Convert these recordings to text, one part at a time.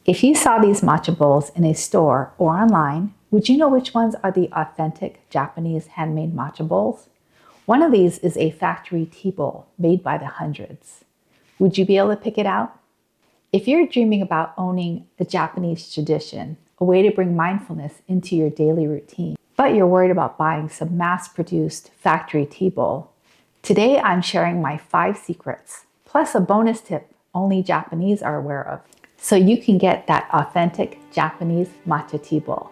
If you saw these matcha bowls in a store or online, would you know which ones are the authentic Japanese handmade matcha bowls? One of these is a factory tea bowl made by the hundreds. Would you be able to pick it out? If you're dreaming about owning a Japanese tradition, a way to bring mindfulness into your daily routine, but you're worried about buying some mass-produced factory tea bowl, today I'm sharing my 5 secrets, plus a bonus tip only Japanese are aware of, so you can get that authentic Japanese matcha tea bowl.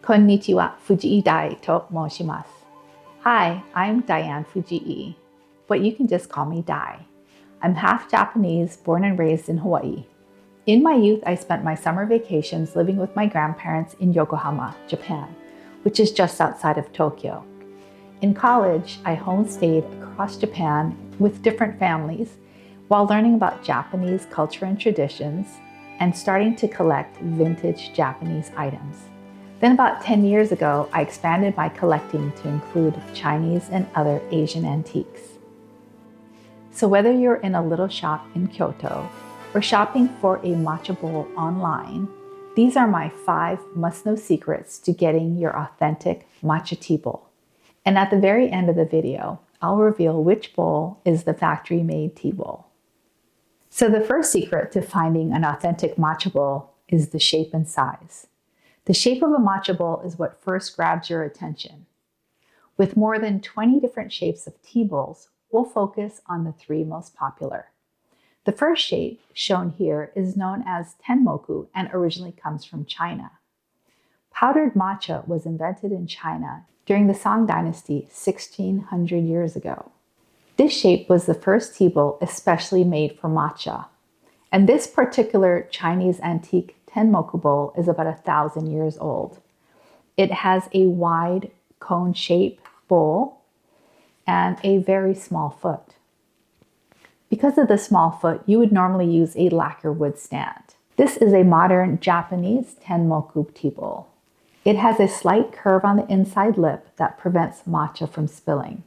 Konnichiwa, Fujii Dai to moshimasu. Hi, I'm Diane Fujii, but you can just call me Dai. I'm half Japanese, born and raised in Hawaii. In my youth, I spent my summer vacations living with my grandparents in Yokohama, Japan, which is just outside of Tokyo. In college, I homestayed across Japan with different families while learning about Japanese culture and traditions and starting to collect vintage Japanese items. Then about 10 years ago, I expanded my collecting to include Chinese and other Asian antiques. So whether you're in a little shop in Kyoto or shopping for a matcha bowl online, these are my 5 must-know secrets to getting your authentic matcha tea bowl. And at the very end of the video, I'll reveal which bowl is the factory-made tea bowl. So the first secret to finding an authentic matcha bowl is the shape and size. The shape of a matcha bowl is what first grabs your attention. With more than 20 different shapes of tea bowls, we'll focus on the 3 most popular. The first shape, shown here, is known as Tenmoku and originally comes from China. Powdered matcha was invented in China during the Song Dynasty 1600 years ago. This shape was the first tea bowl especially made for matcha. And this particular Chinese antique Tenmoku bowl is about 1,000 years old. It has a wide cone-shaped bowl and a very small foot. Because of the small foot, you would normally use a lacquer wood stand. This is a modern Japanese Tenmoku tea bowl. It has a slight curve on the inside lip that prevents matcha from spilling.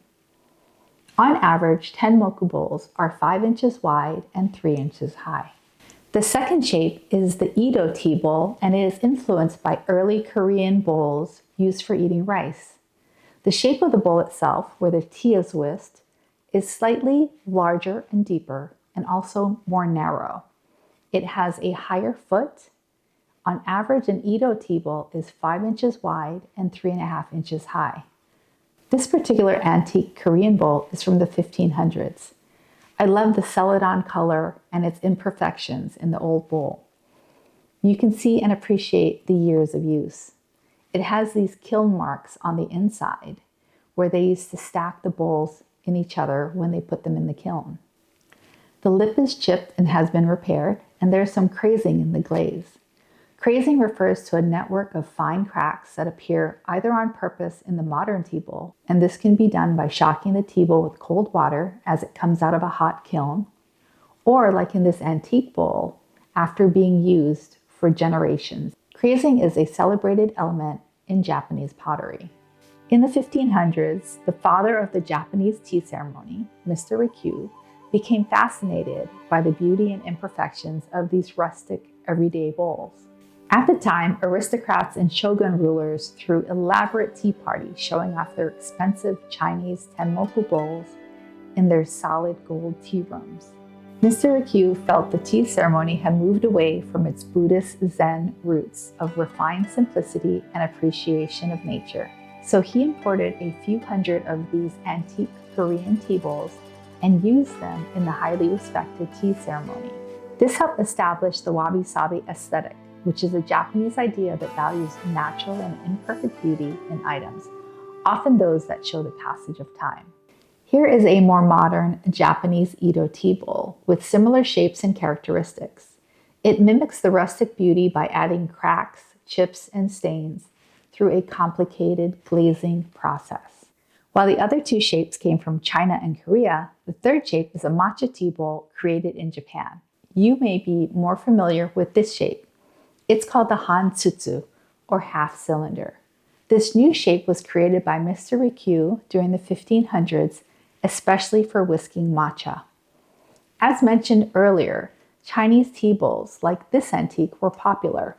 On average, Tenmoku bowls are 5 inches wide and 3 inches high. The second shape is the Ido tea bowl, and it is influenced by early Korean bowls used for eating rice. The shape of the bowl itself, where the tea is whisked, is slightly larger and deeper and also more narrow. It has a higher foot. On average, an Ido tea bowl is 5 inches wide and 3.5 inches high. This particular antique Korean bowl is from the 1500s. I love the celadon color and its imperfections in the old bowl. You can see and appreciate the years of use. It has these kiln marks on the inside where they used to stack the bowls in each other when they put them in the kiln. The lip is chipped and has been repaired, and there's some crazing in the glaze. Crazing refers to a network of fine cracks that appear either on purpose in the modern tea bowl, and this can be done by shocking the tea bowl with cold water as it comes out of a hot kiln, or like in this antique bowl, after being used for generations. Crazing is a celebrated element in Japanese pottery. In the 1500s, the father of the Japanese tea ceremony, Mr. Rikyu, became fascinated by the beauty and imperfections of these rustic, everyday bowls. At the time, aristocrats and shogun rulers threw elaborate tea parties showing off their expensive Chinese Tenmoku bowls in their solid gold tea rooms. Mr. Rikyu felt the tea ceremony had moved away from its Buddhist Zen roots of refined simplicity and appreciation of nature. So he imported a few hundred of these antique Korean tea bowls and used them in the highly respected tea ceremony. This helped establish the wabi-sabi aesthetic, which is a Japanese idea that values natural and imperfect beauty in items, often those that show the passage of time. Here is a more modern Japanese Ido tea bowl with similar shapes and characteristics. It mimics the rustic beauty by adding cracks, chips, and stains through a complicated glazing process. While the other 2 shapes came from China and Korea, the third shape is a matcha tea bowl created in Japan. You may be more familiar with this shape. It's called the Han Tsutsu, or half cylinder. This new shape was created by Mr. Rikyu during the 1500s, especially for whisking matcha. As mentioned earlier, Chinese tea bowls, like this antique, were popular.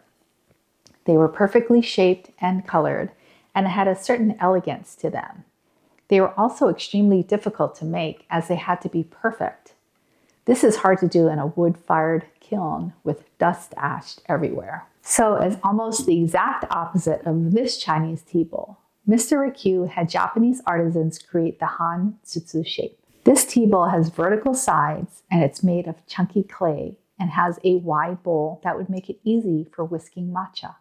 They were perfectly shaped and colored and had a certain elegance to them. They were also extremely difficult to make as they had to be perfect. This is hard to do in a wood-fired kiln with dust ash everywhere. So as almost the exact opposite of this Chinese tea bowl, Mr. Rikyu had Japanese artisans create the Han Tsutsu shape. This tea bowl has vertical sides and it's made of chunky clay and has a wide bowl that would make it easy for whisking matcha.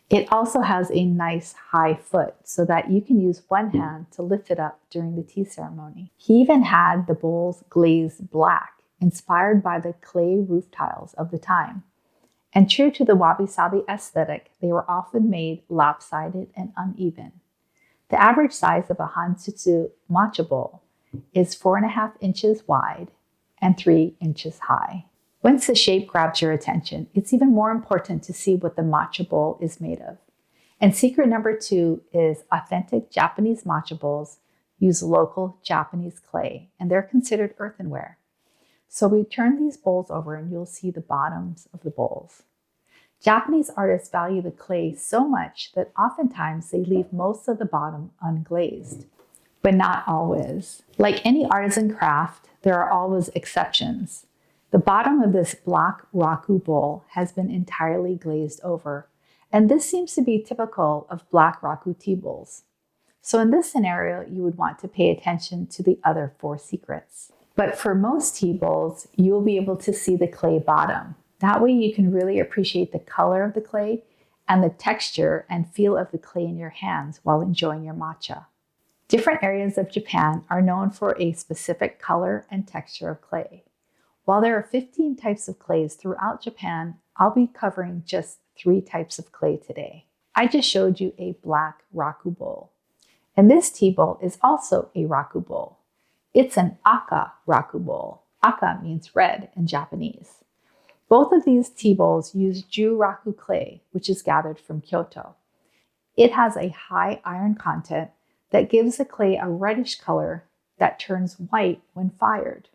It also has a nice high foot so that you can use one hand to lift it up during the tea ceremony. He even had the bowls glazed black, inspired by the clay roof tiles of the time. And true to the wabi-sabi aesthetic, they were often made lopsided and uneven. The average size of a Han Tsutsu matcha bowl is 4.5 inches wide and 3 inches high. Once the shape grabs your attention, it's even more important to see what the matcha bowl is made of. And secret number 2 is authentic Japanese matcha bowls use local Japanese clay, and they're considered earthenware. So we turn these bowls over and you'll see the bottoms of the bowls. Japanese artists value the clay so much that oftentimes they leave most of the bottom unglazed, but not always. Like any artisan craft, there are always exceptions. The bottom of this black raku bowl has been entirely glazed over, and this seems to be typical of black raku tea bowls. So in this scenario, you would want to pay attention to the other 4 secrets. But for most tea bowls, you'll be able to see the clay bottom. That way you can really appreciate the color of the clay and the texture and feel of the clay in your hands while enjoying your matcha. Different areas of Japan are known for a specific color and texture of clay. While there are 15 types of clays throughout Japan, I'll be covering just 3 types of clay today. I just showed you a black raku bowl. And this tea bowl is also a raku bowl. It's an aka raku bowl. Aka means red in Japanese. Both of these tea bowls use Juraku clay, which is gathered from Kyoto. It has a high iron content that gives the clay a reddish color that turns white when fired.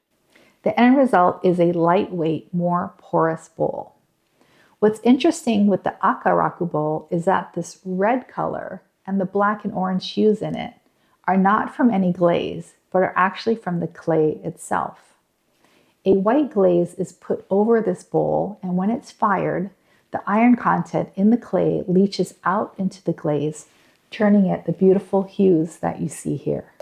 The end result is a lightweight, more porous bowl. What's interesting with the aka raku bowl is that this red color and the black and orange hues in it are not from any glaze, but are actually from the clay itself. A white glaze is put over this bowl, and when it's fired, the iron content in the clay leaches out into the glaze, turning it the beautiful hues that you see here.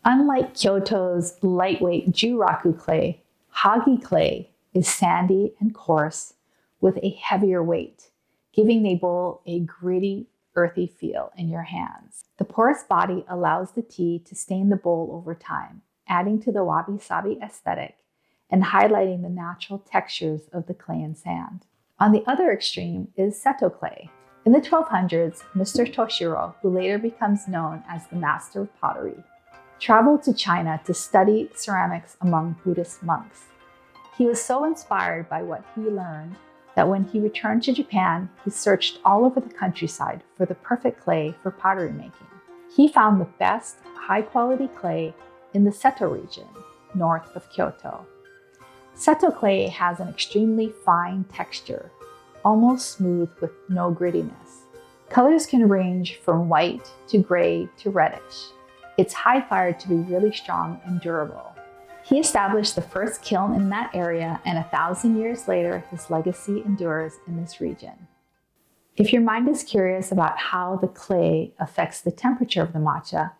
Unlike Kyoto's lightweight Juraku clay, Hagi clay is sandy and coarse with a heavier weight, giving the bowl a gritty, earthy feel in your hands. The porous body allows the tea to stain the bowl over time, adding to the wabi-sabi aesthetic and highlighting the natural textures of the clay and sand. On the other extreme is Seto clay. In the 1200s, Mr. Toshiro, who later becomes known as the master of pottery, traveled to China to study ceramics among Buddhist monks. He was so inspired by what he learned that when he returned to Japan, he searched all over the countryside for the perfect clay for pottery making. He found the best high-quality clay in the Seto region, north of Kyoto. Seto clay has an extremely fine texture, almost smooth with no grittiness. Colors can range from white to gray to reddish. It's high-fired to be really strong and durable. He established the first kiln in that area, and 1,000 years later, his legacy endures in this region. If your mind is curious about how the clay affects the temperature of the matcha,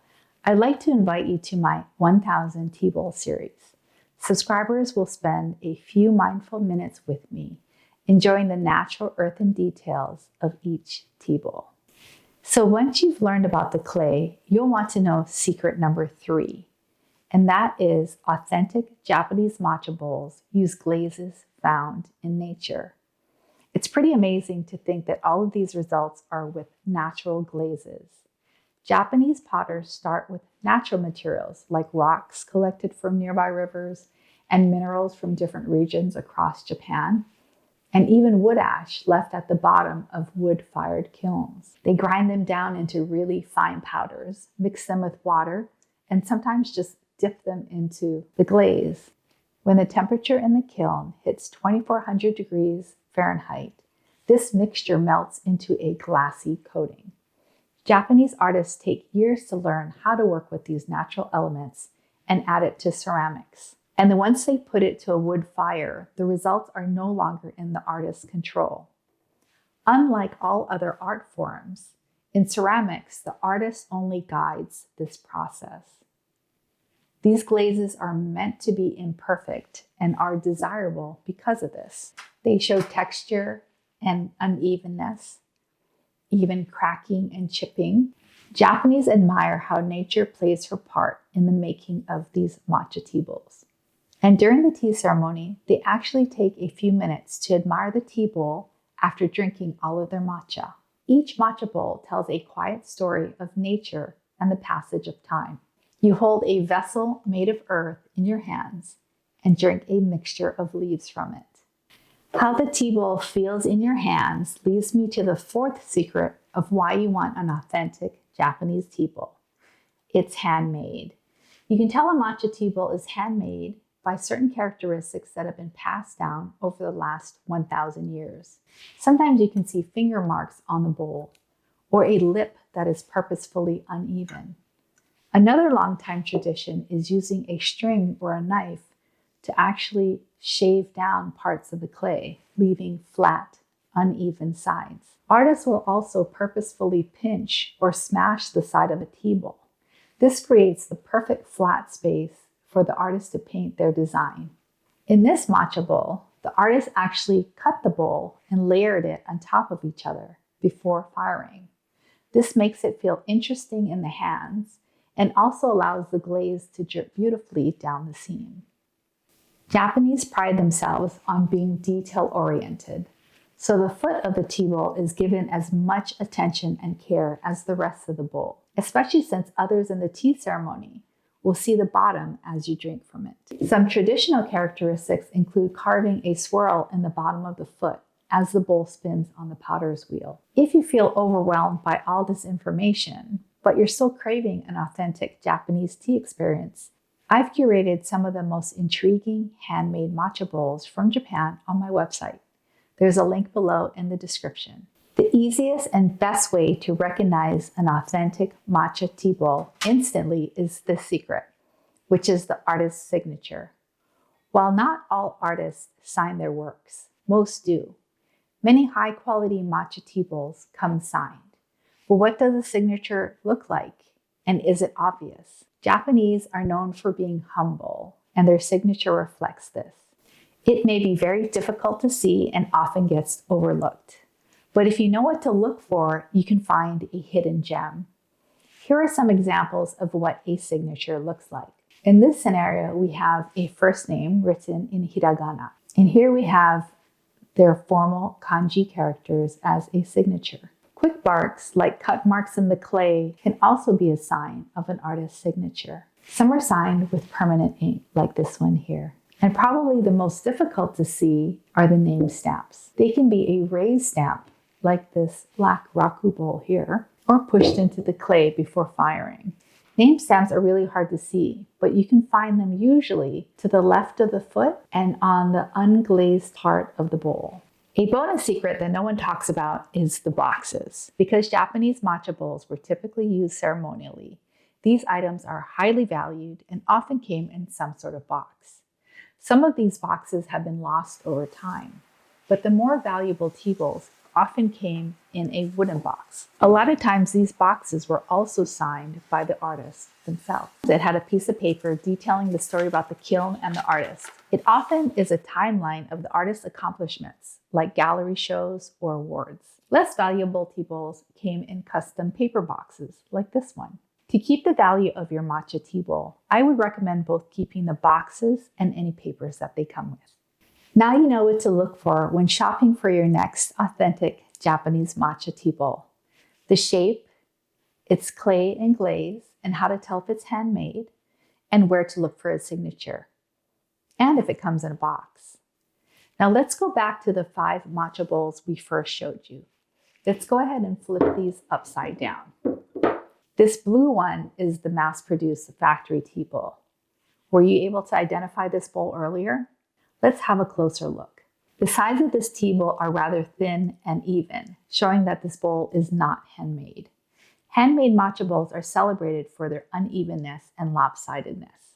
I'd like to invite you to my 1000 Tea Bowl series. Subscribers will spend a few mindful minutes with me, enjoying the natural earthen details of each tea bowl. So once you've learned about the clay, you'll want to know secret number 3, and that is authentic Japanese matcha bowls use glazes found in nature. It's pretty amazing to think that all of these results are with natural glazes. Japanese potters start with natural materials like rocks collected from nearby rivers and minerals from different regions across Japan, and even wood ash left at the bottom of wood-fired kilns. They grind them down into really fine powders, mix them with water, and sometimes just dip them into the glaze. When the temperature in the kiln hits 2400 degrees Fahrenheit, this mixture melts into a glassy coating. Japanese artists take years to learn how to work with these natural elements and add it to ceramics. And then once they put it to a wood fire, the results are no longer in the artist's control. Unlike all other art forms, in ceramics, the artist only guides this process. These glazes are meant to be imperfect and are desirable because of this. They show texture and unevenness, even cracking and chipping. Japanese admire how nature plays her part in the making of these matcha tea bowls. And during the tea ceremony, they actually take a few minutes to admire the tea bowl after drinking all of their matcha. Each matcha bowl tells a quiet story of nature and the passage of time. You hold a vessel made of earth in your hands and drink a mixture of leaves from it. How the tea bowl feels in your hands leads me to the fourth secret of why you want an authentic Japanese tea bowl. It's handmade. You can tell a matcha tea bowl is handmade by certain characteristics that have been passed down over the last 1,000 years. Sometimes you can see finger marks on the bowl or a lip that is purposefully uneven. Another long-time tradition is using a string or a knife to actually shave down parts of the clay, leaving flat, uneven sides. Artists will also purposefully pinch or smash the side of a tea bowl. This creates the perfect flat space for the artist to paint their design. In this matcha bowl, the artist actually cut the bowl and layered it on top of each other before firing. This makes it feel interesting in the hands and also allows the glaze to drip beautifully down the seam. Japanese pride themselves on being detail-oriented, so the foot of the tea bowl is given as much attention and care as the rest of the bowl, especially since others in the tea ceremony will see the bottom as you drink from it. Some traditional characteristics include carving a swirl in the bottom of the foot as the bowl spins on the potter's wheel. If you feel overwhelmed by all this information, but you're still craving an authentic Japanese tea experience, I've curated some of the most intriguing handmade matcha bowls from Japan on my website. There's a link below in the description. The easiest and best way to recognize an authentic matcha tea bowl instantly is this secret, which is the artist's signature. While not all artists sign their works, most do. Many high-quality matcha tea bowls come signed. But what does a signature look like? And is it obvious? Japanese are known for being humble, and their signature reflects this. It may be very difficult to see and often gets overlooked. But if you know what to look for, you can find a hidden gem. Here are some examples of what a signature looks like. In this scenario, we have a first name written in hiragana. And here we have their formal kanji characters as a signature. Quick marks, like cut marks in the clay, can also be a sign of an artist's signature. Some are signed with permanent ink, like this one here. And probably the most difficult to see are the name stamps. They can be a raised stamp, like this black raku bowl here, or pushed into the clay before firing. Name stamps are really hard to see, but you can find them usually to the left of the foot and on the unglazed part of the bowl. A bonus secret that no one talks about is the boxes. Because Japanese matcha bowls were typically used ceremonially, these items are highly valued and often came in some sort of box. Some of these boxes have been lost over time, but the more valuable tea bowls often came in a wooden box. A lot of times these boxes were also signed by the artists themselves. It had a piece of paper detailing the story about the kiln and the artist. It often is a timeline of the artist's accomplishments, like gallery shows or awards. Less valuable tea bowls came in custom paper boxes, like this one. To keep the value of your matcha tea bowl, I would recommend both keeping the boxes and any papers that they come with. Now you know what to look for when shopping for your next authentic Japanese matcha tea bowl. The shape, its clay and glaze, and how to tell if it's handmade, and where to look for a signature, and if it comes in a box. Now let's go back to the 5 matcha bowls we first showed you. Let's go ahead and flip these upside down. This blue one is the mass-produced factory tea bowl. Were you able to identify this bowl earlier? Let's have a closer look. The sides of this tea bowl are rather thin and even, showing that this bowl is not handmade. Handmade matcha bowls are celebrated for their unevenness and lopsidedness.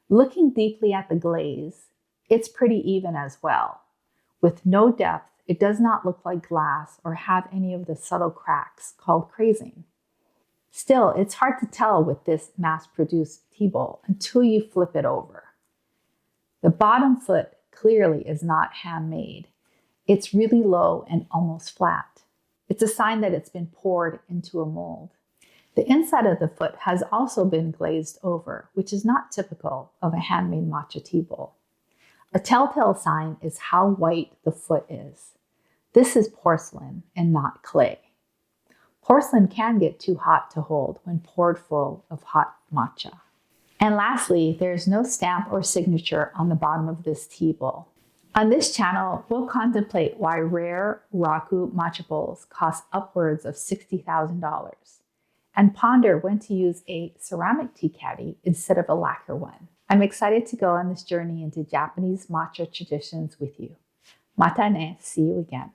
Looking deeply at the glaze, it's pretty even as well. With no depth, it does not look like glass or have any of the subtle cracks called crazing. Still, it's hard to tell with this mass-produced tea bowl until you flip it over. The bottom foot clearly is not handmade. It's really low and almost flat. It's a sign that it's been poured into a mold. The inside of the foot has also been glazed over, which is not typical of a handmade matcha tea bowl. A telltale sign is how white the foot is. This is porcelain and not clay. Porcelain can get too hot to hold when poured full of hot matcha. And lastly, there's no stamp or signature on the bottom of this tea bowl. On this channel, we'll contemplate why rare Juraku matcha bowls cost upwards of $60,000 and ponder when to use a ceramic tea caddy instead of a lacquer one. I'm excited to go on this journey into Japanese matcha traditions with you. Mata ne, see you again.